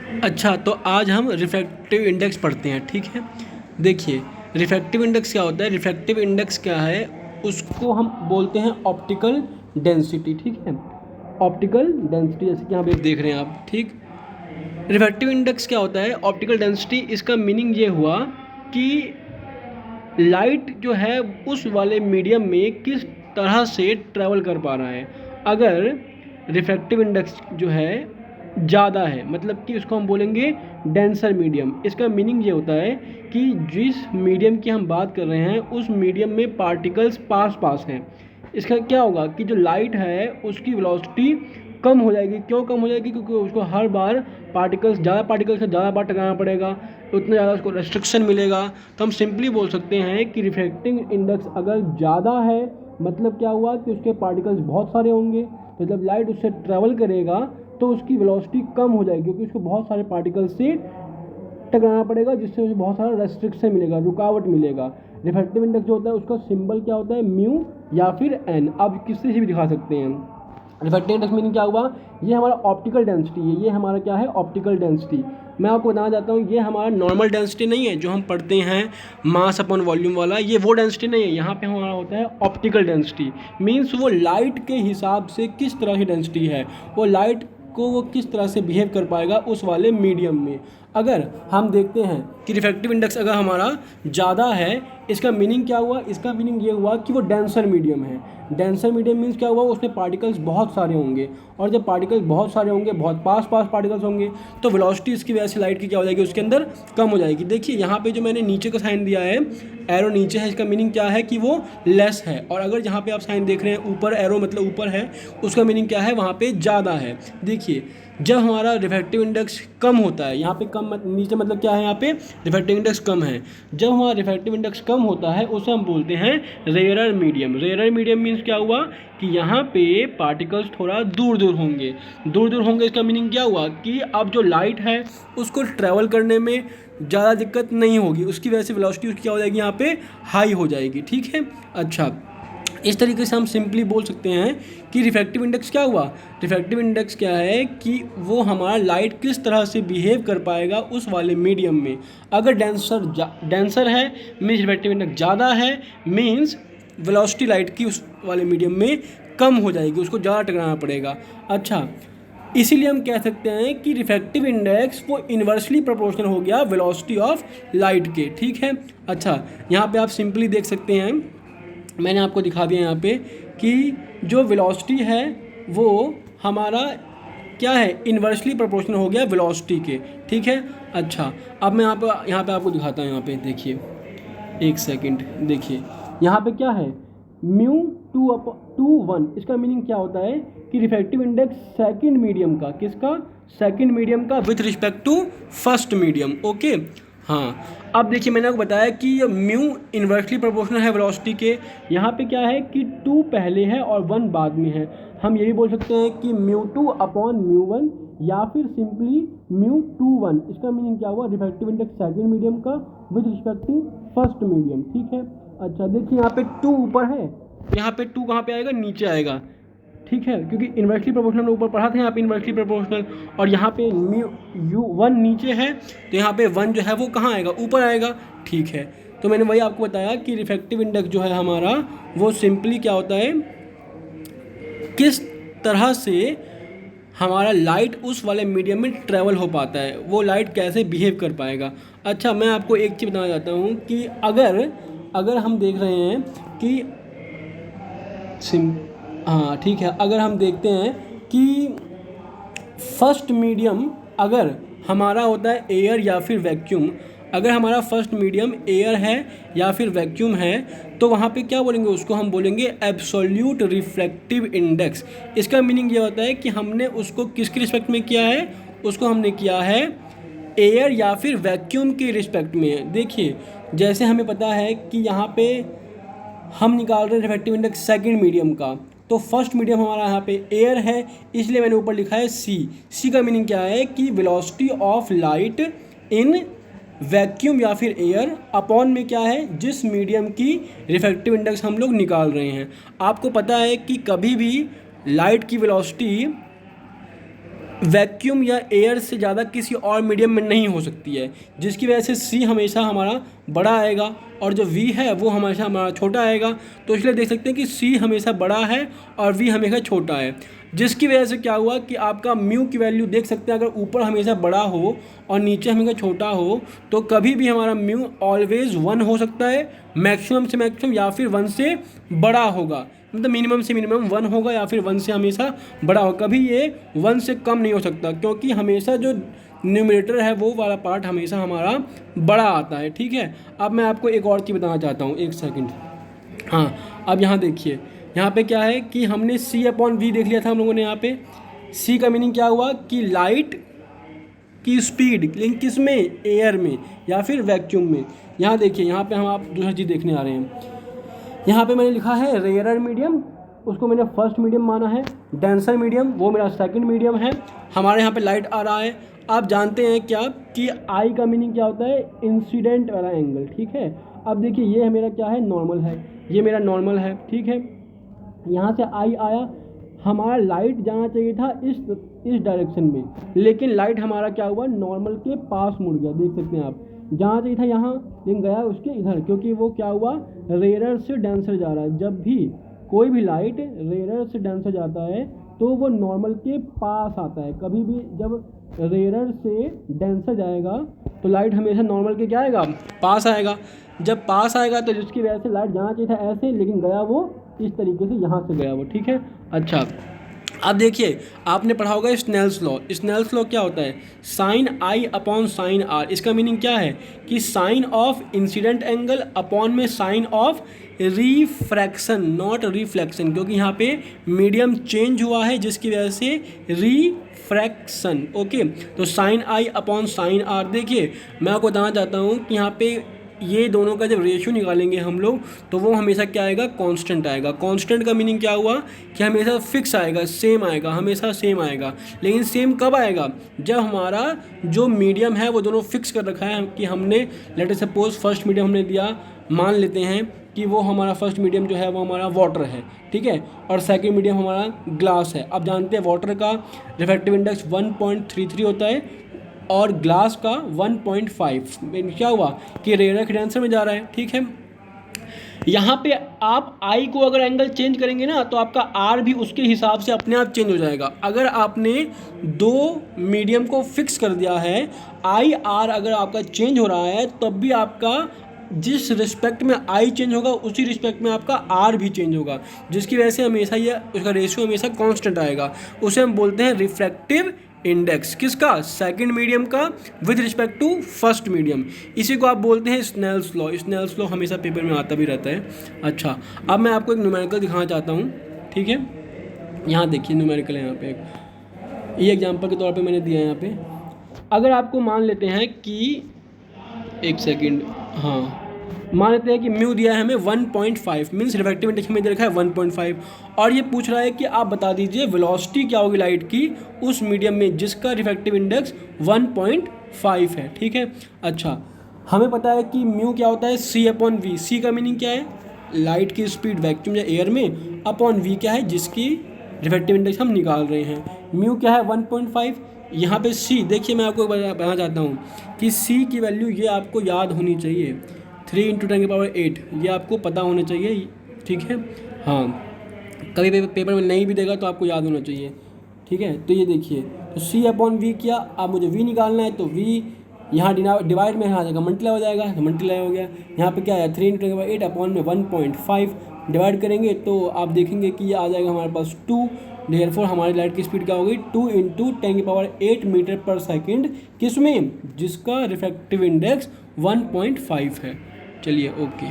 अच्छा, तो आज हम रिफ्रैक्टिव इंडेक्स पढ़ते हैं, ठीक है। देखिए, रिफ्रैक्टिव इंडेक्स क्या होता है? रिफ्रैक्टिव इंडेक्स क्या है, उसको हम बोलते हैं ऑप्टिकल डेंसिटी, ठीक है। ऑप्टिकल डेंसिटी, जैसे कि यहाँ पे देख रहे हैं आप, ठीक। रिफ्रैक्टिव इंडेक्स क्या होता है? ऑप्टिकल डेंसिटी, इसका मीनिंग ये हुआ कि लाइट जो है उस वाले मीडियम में किस तरह से ट्रैवल कर पा रहा है। अगर रिफ्रैक्टिव इंडेक्स जो है ज़्यादा है, मतलब कि उसको हम बोलेंगे डेंसर मीडियम। इसका मीनिंग ये होता है कि जिस मीडियम की हम बात कर रहे हैं उस मीडियम में पार्टिकल्स पास पास हैं। इसका क्या होगा कि जो लाइट है उसकी वेलोसिटी कम हो जाएगी। क्यों कम हो जाएगी? क्योंकि उसको हर बार ज़्यादा पार्टिकल्स से ज़्यादा बार टकराना पड़ेगा, उतना ज़्यादा उसको रेस्ट्रिक्शन मिलेगा। तो हम सिंपली बोल सकते हैं कि रिफ्रैक्टिव इंडेक्स अगर ज़्यादा है, मतलब क्या हुआ कि उसके पार्टिकल्स बहुत सारे होंगे, तो जब लाइट उससे ट्रैवल करेगा तो उसकी वेलोसिटी कम हो जाएगी, क्योंकि उसको बहुत सारे पार्टिकल्स से टकराना पड़ेगा, जिससे उसे बहुत सारा रेस्ट्रिक्शन मिलेगा, रुकावट मिलेगा। रिफ्रैक्टिव इंडेक्स जो होता है उसका सिंबल क्या होता है? म्यू या फिर एन। आप किससे भी दिखा सकते हैं। रिफ्रैक्टिव इंडेक्स मीनिंग क्या हुआ? ये हमारा ऑप्टिकल डेंसिटी है। ये हमारा क्या है? Optical density. मैं आपको बताना चाहता हूँ, ये हमारा नॉर्मल डेंसिटी नहीं है जो हम पढ़ते हैं मास अपॉन वॉल्यूम वाला, ये वो डेंसिटी नहीं है। यहाँ पे हमारा होता है ऑप्टिकल डेंसिटी। मीन्स वो लाइट के हिसाब से किस तरह की डेंसिटी है, वो लाइट को वो किस तरह से बिहेव कर पाएगा उस वाले मीडियम में। अगर हम देखते हैं कि रिफ्रैक्टिव इंडेक्स अगर हमारा ज़्यादा है, इसका मीनिंग क्या हुआ? इसका मीनिंग ये हुआ कि वो डेंसर मीडियम है। डेंसर मीडियम मीन्स क्या हुआ? उसमें पार्टिकल्स बहुत सारे होंगे, और जब पार्टिकल्स बहुत सारे होंगे, बहुत पास पास पार्टिकल्स होंगे, तो वेलोसिटी इसकी वजह से लाइट की क्या हो जाएगी? उसके अंदर कम हो जाएगी। देखिए यहाँ पे जो मैंने नीचे का साइन दिया है, एरो नीचे है, इसका मीनिंग क्या है कि वो लेस है। और अगर जहाँ पे आप साइन देख रहे हैं ऊपर, एरो मतलब ऊपर है, उसका मीनिंग क्या है? वहाँ पे ज़्यादा है। देखिए, जब हमारा रिफ्रैक्टिव इंडेक्स कम होता है, यहाँ पे कम नीचे मतलब क्या है? यहाँ पे रिफ्रैक्टिव इंडेक्स कम है। जब हमारा रिफ्रैक्टिव इंडेक्स कम होता है उसे हम बोलते हैं rarer medium. Rarer medium means क्या हुआ कि यहाँ पे पार्टिकल्स थोड़ा दूर दूर होंगे। दूर दूर होंगे, इसका मीनिंग क्या हुआ कि अब जो लाइट है उसको ट्रैवल करने में ज़्यादा दिक्कत नहीं होगी, उसकी वजह से वेलोसिटी उसकी क्या हो जाएगी? यहाँ पे हाई हो जाएगी, ठीक है। अच्छा, इस तरीके से हम सिंपली बोल सकते हैं कि रिफ्रैक्टिव इंडेक्स क्या हुआ? रिफ्रैक्टिव इंडेक्स क्या है कि वो हमारा लाइट किस तरह से बिहेव कर पाएगा उस वाले मीडियम में। अगर डेंसर है मीन्स रिफ्रैक्टिव इंडेक्स ज़्यादा है, मीन्स वेलोसिटी लाइट की उस वाले मीडियम में कम हो जाएगी, उसको ज़्यादा टकराना पड़ेगा। अच्छा, इसीलिए हम कह सकते हैं कि रिफ्रैक्टिव इंडेक्स वो इन्वर्सली प्रोपोर्शनल हो गया वेलोसिटी ऑफ लाइट के, ठीक है। अच्छा, यहाँ पे आप सिंपली देख सकते हैं, मैंने आपको दिखा दिया यहाँ पे कि जो वेलोसिटी है वो हमारा क्या है? इन्वर्सली प्रोपोर्शनल हो गया वेलोसिटी के, ठीक है। अच्छा, अब मैं यहाँ पे आपको दिखाता हूँ। यहाँ पे देखिए, एक सेकंड, देखिए यहाँ पे क्या है? म्यू 2/1। इसका मीनिंग क्या होता है कि रिफ्रैक्टिव इंडेक्स सेकंड मीडियम का, किसका? सेकंड मीडियम का with respect to first medium, okay. हाँ, अब देखिए मैंने आपको बताया कि म्यू इन्वर्सली प्रोपोर्शनल है वेलोसिटी के। यहाँ पे क्या है कि 2 पहले है और 1 बाद में है। हम ये भी बोल सकते हैं कि μ2/μ1 या फिर सिंपली μ21। इसका मीनिंग क्या हुआ? रिफ्रैक्टिव इंडेक्स सेकंड मीडियम का with respect to first medium, ठीक है। अच्छा, देखिए यहाँ पे 2 ऊपर है, यहाँ पे 2 कहाँ पे आएगा? नीचे आएगा, ठीक है, क्योंकि इन्वर्सली प्रोपोर्शनल ऊपर पढ़ा था, यहाँ पे इन्वर्सली प्रोपोर्शनल, और यहाँ पे μ1 नीचे है, तो यहाँ पे 1 जो है वो कहाँ आएगा? ऊपर आएगा, ठीक है। तो मैंने वही आपको बताया कि रिफ्रैक्टिव इंडेक्स जो है हमारा वो सिंपली क्या होता है, किस तरह से हमारा लाइट उस वाले मीडियम में ट्रैवल हो पाता है, वो लाइट कैसे बिहेव कर पाएगा। अच्छा, मैं आपको एक चीज़ बताना चाहता हूँ कि अगर हम देख रहे हैं कि हाँ ठीक है, अगर हम देखते हैं कि फर्स्ट मीडियम अगर हमारा होता है एयर या फिर वैक्यूम, अगर हमारा फर्स्ट मीडियम एयर है या फिर वैक्यूम है, तो वहाँ पे क्या बोलेंगे? उसको हम बोलेंगे एब्सोल्यूट रिफ्रैक्टिव इंडेक्स। इसका मीनिंग ये होता है कि हमने उसको किसके रिस्पेक्ट में किया है? उसको हमने किया है एयर या फिर वैक्यूम के रिस्पेक्ट में। देखिए, जैसे हमें पता है कि यहाँ पे हम निकाल रहे हैं रिफ्रैक्टिव इंडेक्स सेकंड मीडियम का, तो फर्स्ट मीडियम हमारा यहाँ पे एयर है, इसलिए मैंने ऊपर लिखा है सी। सी का मीनिंग क्या है कि velocity of light in vacuum या फिर एयर अपॉन में क्या है? जिस मीडियम की रिफ्रैक्टिव इंडेक्स हम लोग निकाल रहे हैं। आपको पता है कि कभी भी लाइट की वेलोसिटी वैक्यूम या एयर से ज़्यादा किसी और मीडियम में नहीं हो सकती है, जिसकी वजह से सी हमेशा हमारा बड़ा आएगा और जो वी है वो हमेशा हमारा छोटा आएगा। तो इसलिए देख सकते हैं कि सी हमेशा बड़ा है और वी हमेशा छोटा है, जिसकी वजह से क्या हुआ कि आपका म्यू की वैल्यू देख सकते हैं, अगर ऊपर हमेशा बड़ा हो और नीचे हमेशा छोटा हो तो कभी भी हमारा म्यू ऑलवेज 1 हो सकता है, मैक्सिमम से मैक्सिमम, या फिर 1 से बड़ा होगा, मतलब मिनिमम से मिनिमम 1 होगा या फिर 1 से हमेशा बड़ा होगा, कभी ये 1 से कम नहीं हो सकता, क्योंकि हमेशा जो न्यूमरेटर है वो वाला पार्ट हमेशा हमारा बड़ा आता है। ठीक है, अब मैं आपको एक और चीज़ बताना चाहता हूँ, एक सेकंड। हाँ, अब यहाँ देखिए, यहाँ पे क्या है कि हमने C/V देख लिया था हम लोगों ने। यहाँ पे C का मीनिंग क्या हुआ कि लाइट की स्पीड, लेकिन किस में, एयर में या फिर वैक्यूम में। यहाँ देखिए, यहाँ पे हम आप दूसरी चीज़ देखने आ रहे हैं। यहाँ पे मैंने लिखा है रेयरर मीडियम, उसको मैंने फर्स्ट मीडियम माना है, डेंसर मीडियम वो मेरा सेकंड मीडियम है। हमारे यहाँ पे लाइट आ रहा है, आप जानते हैं क्या कि आई का मीनिंग क्या होता है, इंसिडेंट वाला एंगल। ठीक है, अब देखिए ये मेरा क्या है, नॉर्मल है, ये मेरा नॉर्मल है। ठीक है, यहाँ से आई आया, हमारा लाइट जाना चाहिए था इस डायरेक्शन में, लेकिन लाइट हमारा क्या हुआ, नॉर्मल के पास मुड़ गया। देख सकते हैं आप, जाना चाहिए था यहाँ लेकिन गया उसके इधर, क्योंकि वो क्या हुआ, रेयरर से डेंसर जा रहा है। जब भी कोई भी लाइट रेयरर से डेंसर जाता है तो वो नॉर्मल के पास आता है। कभी भी जब रेयरर से डेंसर जाएगा तो लाइट हमेशा नॉर्मल के क्या आएगा, पास आएगा। जब पास आएगा तो जिसकी वजह से लाइट जाना चाहिए था ऐसे, लेकिन गया वो इस तरीके से, यहाँ से गया वो। ठीक है, अच्छा अब देखिए, आपने पढ़ा होगा स्नेल्स लॉ। स्नेल्स लॉ क्या होता है, साइन आई अपॉन साइन आर। इसका मीनिंग क्या है कि sine of incident angle upon में sine of refraction, not reflection, क्योंकि यहाँ पे मीडियम चेंज हुआ है जिसकी वजह से रिफ्रैक्शन। ओके, तो साइन आई अपॉन साइन आर। देखिए, मैं आपको बताना चाहता हूँ कि यहाँ पे ये दोनों का जब रेशियो निकालेंगे हम लोग तो वो हमेशा क्या आएगा, कांस्टेंट आएगा। कांस्टेंट का मीनिंग क्या हुआ कि हमेशा फिक्स आएगा, सेम आएगा, हमेशा सेम आएगा। लेकिन सेम कब आएगा, जब हमारा जो मीडियम है वो दोनों फिक्स कर रखा है कि हमने let us suppose first medium हमने दिया, मान लेते हैं कि वो हमारा फर्स्ट मीडियम जो है वो हमारा वाटर है। ठीक है, और सेकेंड मीडियम हमारा ग्लास है। अब जानते हैं वाटर का रिफ्रैक्टिव इंडेक्स 1.33 होता है और ग्लास का 1.5। क्या हुआ कि रेयरर के डेंसर में जा रहा है। ठीक है, यहाँ पे आप आई को अगर एंगल चेंज करेंगे ना तो आपका आर भी उसके हिसाब से अपने आप चेंज हो जाएगा। अगर आपने दो मीडियम को फिक्स कर दिया है, आई आर अगर आपका चेंज हो रहा है तब भी आपका जिस रिस्पेक्ट में आई चेंज होगा उसी रिस्पेक्ट में आपका आर भी चेंज होगा, जिसकी वजह से हमेशा ये उसका रेशियो हमेशा कांस्टेंट आएगा। उसे हम बोलते हैं रिफ्रैक्टिव इंडेक्स। किसका, सेकंड मीडियम का with respect to first medium. इसी को आप बोलते हैं स्नेल्स लॉ। स्नेल्स लॉ हमेशा पेपर में आता भी रहता है। अच्छा, अब मैं आपको एक न्यूमेरिकल दिखाना चाहता हूँ। ठीक है, यहाँ देखिए न्यूमेरिकल है, यहाँ पे ये एग्जांपल के तौर पे मैंने दिया है। यहाँ पे अगर आपको मान लेते हैं कि एक सेकेंड, हाँ मान लेते हैं कि म्यू दिया है हमें 1.5, मीन्स रिफ्रैक्टिव इंडेक्स में दे रखा है 1.5, और ये पूछ रहा है कि आप बता दीजिए वेलोसिटी क्या होगी लाइट की उस मीडियम में जिसका रिफ्रैक्टिव इंडेक्स 1.5 है। ठीक है, अच्छा हमें पता है कि म्यू क्या होता है, C/V। C का मीनिंग क्या है, लाइट की स्पीड वैक्यूम या एयर में, अपॉन V क्या है जिसकी रिफ्रैक्टिव इंडेक्स हम निकाल रहे हैं। म्यू क्या है 1.5। यहाँ पे C देखिए, मैं आपको बताना चाहता हूँ कि C की वैल्यू ये आपको याद होनी चाहिए, 3 × 10⁸, ये आपको पता होना चाहिए। ठीक है, हाँ कभी पेपर में नहीं भी देगा तो आपको याद होना चाहिए। ठीक है, तो ये देखिए, तो C/V किया, अब मुझे V निकालना है तो V यहाँ डिवाइड में आ जाएगा, मल्टीप्लाई हो जाएगा, तो मल्टीप्लाई हो गया। यहाँ पे क्या है 3 × 10⁸ अपॉन में 1.5 डिवाइड करेंगे तो आप देखेंगे कि ये आ जाएगा हमारे पास 2। देयरफॉर हमारी लाइट की स्पीड क्या होगी, 2 × 10⁸ मीटर पर सेकेंड, किसमें, जिसका रिफ्रैक्टिव इंडेक्स 1.5 है। चलिए, ओके।